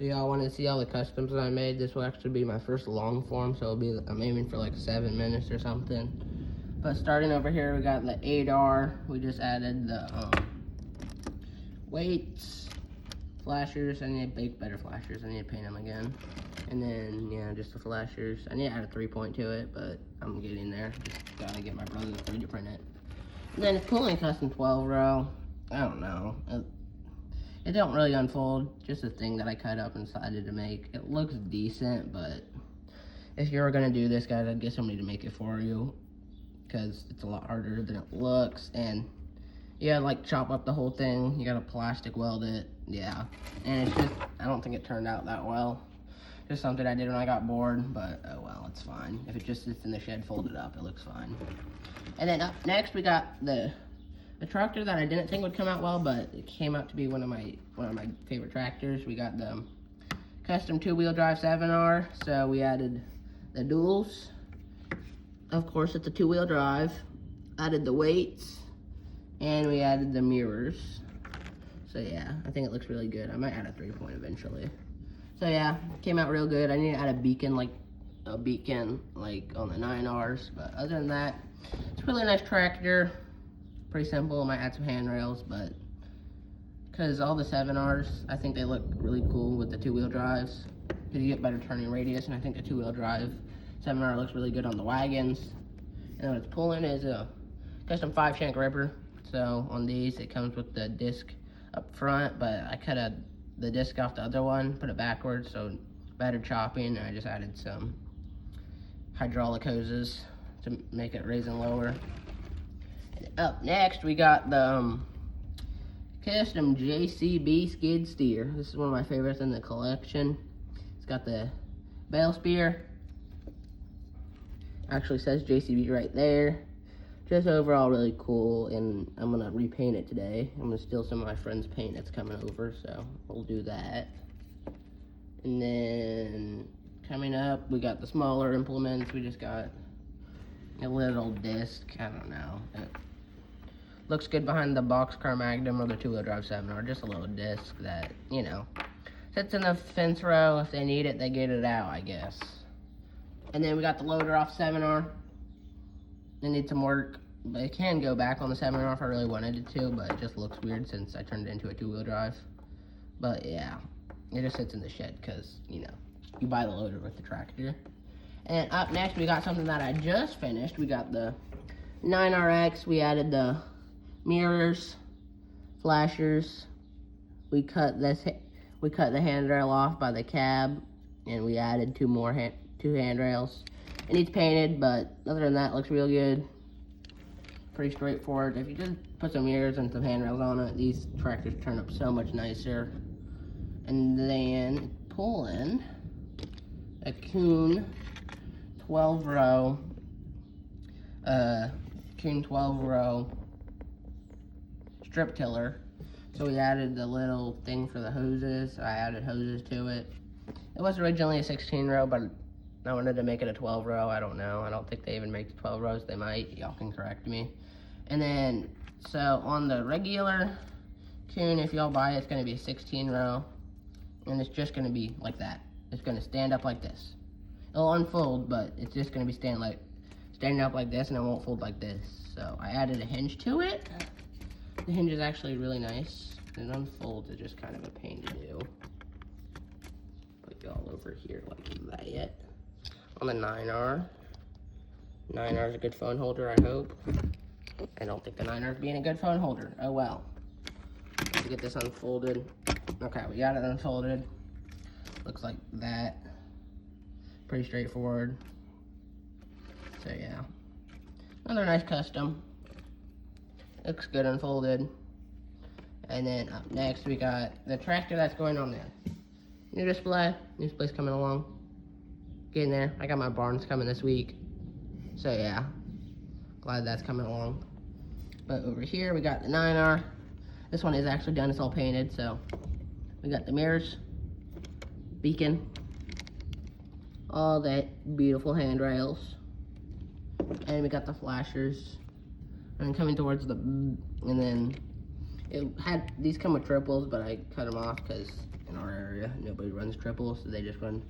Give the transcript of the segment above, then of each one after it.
So y'all want to see all the customs that I made? This will actually be my first long form, so I'm aiming for like 7 minutes or something. But starting over here, we got the ADAR. We just added the weights, flashers. I need to make better flashers. I need to paint them again. And then, yeah, just the flashers. I need to add a 3-point to it, but I'm getting there. Just gotta get my brother to 3D print it. And then it's pulling custom 12 row. I don't know. It don't really unfold, just a thing that I cut up and decided to make. It looks decent, but if you were gonna do this, guys, I'd get somebody to make it for you, because it's a lot harder than it looks. And yeah, like chop up the whole thing, you gotta plastic weld it, yeah. And it's just, I don't think it turned out that well. Just something I did when I got bored, but oh well, it's fine. If it just sits in the shed folded up, it looks fine. And then up next, we got the tractor that I didn't think would come out well, but it came out to be one of my favorite tractors. We got the custom 2-wheel drive 7R, so we added the duals. Of course, it's a 2-wheel drive. Added the weights, and we added the mirrors. So yeah, I think it looks really good. I might add a 3-point eventually. So yeah, it came out real good. I need to add a beacon like on the 9Rs, but other than that, it's a really nice tractor. Pretty simple. Might add some handrails, but because all the 7Rs, I think they look really cool with the 2-wheel drives, because you get better turning radius, and I think the 2-wheel drive 7R looks really good on the wagons. And what it's pulling is a custom 5-shank ripper. So on these, it comes with the disc up front, but I cut the disc off the other one, put it backwards, so better chopping, and I just added some hydraulic hoses to make it raise and lower. Up next, we got the custom JCB skid steer. This is one of my favorites in the collection. It's got the bale spear. Actually says JCB right there. Just overall really cool, and I'm gonna repaint it today. I'm gonna steal some of my friend's paint that's coming over, so we'll do that. And then coming up, we got the smaller implements. We just got a little disc. I don't know. It looks good behind the boxcar Magnum or the 2-wheel drive 7R. Just a little disc that, you know, sits in the fence row. If they need it, they get it out, I guess. And then we got the loader off 7R. It needs some work, but it can go back on the 7R if I really wanted it to, but it just looks weird since I turned it into a 2-wheel drive. But yeah, it just sits in the shed because, you know, you buy the loader with the tractor. And up next, we got something that I just finished. We got the 9RX. We added the mirrors, flashers. We cut the handrail off by the cab, and we added two handrails. It needs painted, but other than that, it looks real good. Pretty straightforward. If you just put some mirrors and some handrails on it, these tractors turn up so much nicer. And then pulling a Kuhn 12-row, strip tiller. So we added the little thing for the hoses. I added hoses to it. It was originally a 16-row, but I wanted to make it a 12-row. I don't know. I don't think they even make the 12 rows. They might. Y'all can correct me. And then, so on the regular Kuhn, if y'all buy it, it's going to be a 16-row. And it's just going to be like that. It's going to stand up like this. It'll unfold, but it's just going to be standing up like this, and it won't fold like this. So I added a hinge to it. The hinge is actually really nice. It unfolds. It's just kind of a pain to do. Put y'all over here like that. On the 9R. 9R is a good phone holder, I hope. I don't think the 9R is being a good phone holder. Oh well. Let's get this unfolded. Okay, we got it unfolded. Looks like that. Pretty straightforward. So yeah. Another nice custom. Looks good unfolded. And then up next we got the tractor that's going on there. New display's coming along. Getting there. I got my barns coming this week. So yeah, glad that's coming along. But over here we got the 9R. This one is actually done, it's all painted. So we got the mirrors, beacon, all that beautiful handrails, and we got the flashers. And then coming towards the, and then these come with triples, but I cut them off because in our area. Nobody runs triples, so they just run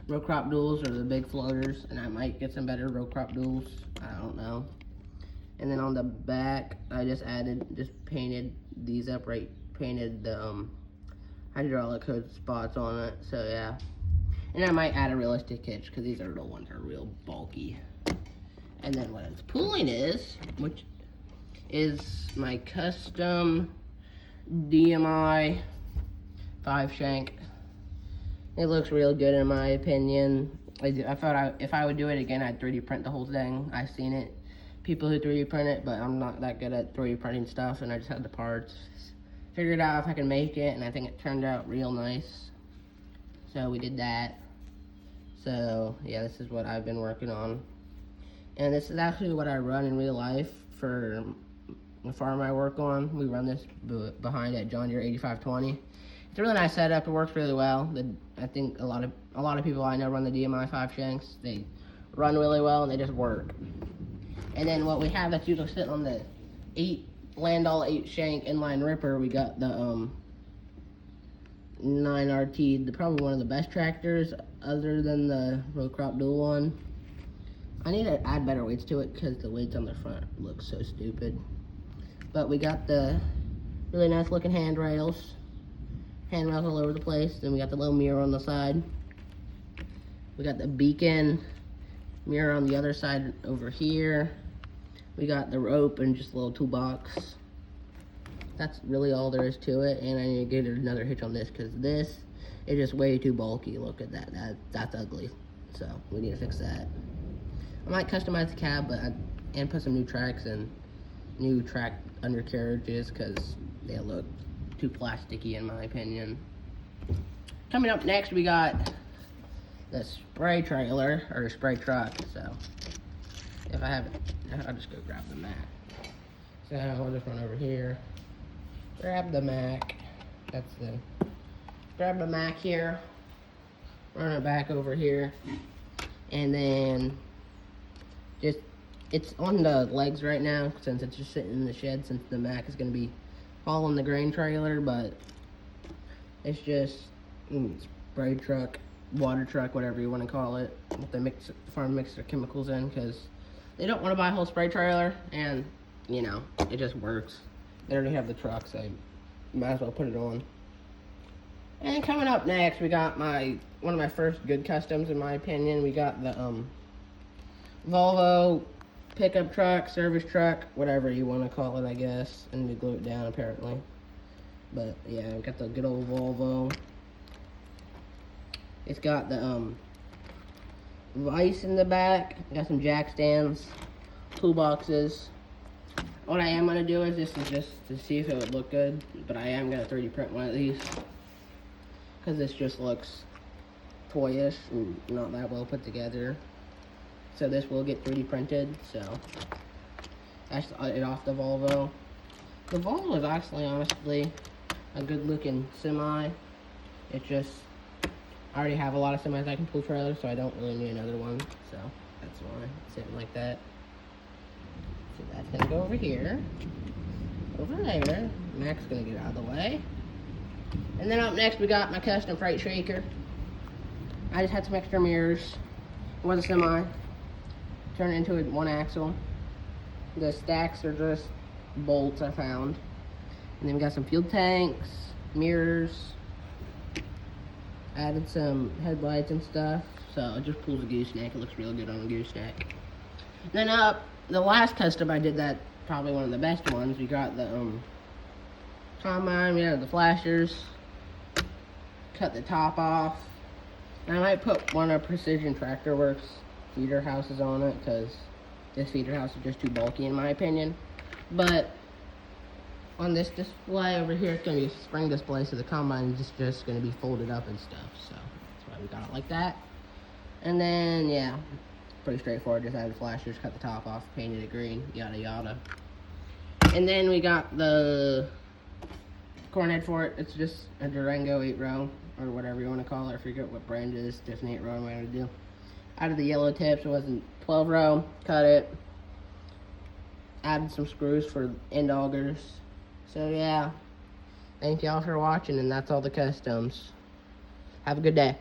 row crop duals or the big floaters, and I might get some better row crop duals. I don't know. And then on the back, I just painted these up right, painted the hydraulic hose spots on it, so yeah. And I might add a realistic hitch, because these little ones are real bulky. And then what its pulling is, which is my custom DMI 5-shank. It looks real good in my opinion. I thought if I would do it again, I'd 3D print the whole thing. I've seen it, people who 3D print it, but I'm not that good at 3D printing stuff, and I just had the parts. Figured out if I can make it, and I think it turned out real nice. So we did that. So yeah, this is what I've been working on. And this is actually what I run in real life for the farm I work on. We run this behind at John Deere 8520. It's a really nice setup. It works really well. I think a lot of people I know run the DMI 5-shanks. They run really well and they just work. And then what we have that's usually sitting on the Landau 8-shank inline ripper, we got the 9RT, probably one of the best tractors other than the row crop dual one. I need to add better weights to it because the weights on the front look so stupid. But we got the really nice looking handrails all over the place. Then we got the little mirror on the side. We got the beacon mirror on the other side over here. We got the rope and just a little toolbox. That's really all there is to it. And I need to get another hitch on this because this is just way too bulky. Look at that. That's ugly. So we need to fix that. I might customize the cab, and put some new tracks and new track undercarriages because they look too plasticky in my opinion. Coming up next, we got the spray trailer or spray truck. So if I have it, I'll just go grab the Mac. So I'll just run over here, grab the Mac. Grab the Mac here, run it back over here, and then it's on the legs right now since it's just sitting in the shed, since the Mac is going to be hauling the grain trailer, but it's just spray truck, water truck, whatever you want to call it, with the farm mix their chemicals in, because they don't want to buy a whole spray trailer, and you know, it just works. They already have the truck, so you might as well put it on. And coming up next, we got one of my first good customs in my opinion. We got the Volvo pickup truck, service truck, whatever you want to call it, I guess. I need to glue it down apparently. But yeah, we got the good old Volvo. It's got the vise in the back. Got some jack stands, toolboxes. What I am gonna do is just to see if it would look good, but I am gonna 3D print one of these because this just looks toyish and not that well put together. So this will get 3D printed, so that's it off the Volvo. The Volvo is actually, honestly, a good looking semi. It just, I already have a lot of semis I can pull trailers, so I don't really need another one. So that's why it's sitting like that. So that's gonna go over here, over there. Mac's gonna get out of the way. And then up next we got my custom freight shaker. I just had some extra mirrors. It was a semi. Turn it into a 1-axle. The stacks are just bolts I found. And then we got some fuel tanks, mirrors. Added some headlights and stuff. So it just pulls a gooseneck. It looks real good on a gooseneck. Then the last custom I did, that probably one of the best ones. We got the combine. We had the flashers. Cut the top off. And I might put one of Precision Tractor Works feeder houses on it because this feeder house is just too bulky in my opinion. But on this display over here, it's going to be a spring display, so the combine is just going to be folded up and stuff. So that's why we got it like that. And then yeah, pretty straightforward. Just added flashers, cut the top off, painted it green, yada yada. And then we got the corn head for it. It's just a Durango 8-row or whatever you want to call it. I forget what brand it is. Different 8-row I'm going to do. Out of the yellow tips, it wasn't 12-row. Cut it. Added some screws for end augers. So yeah, thank y'all for watching, and that's all the customs. Have a good day.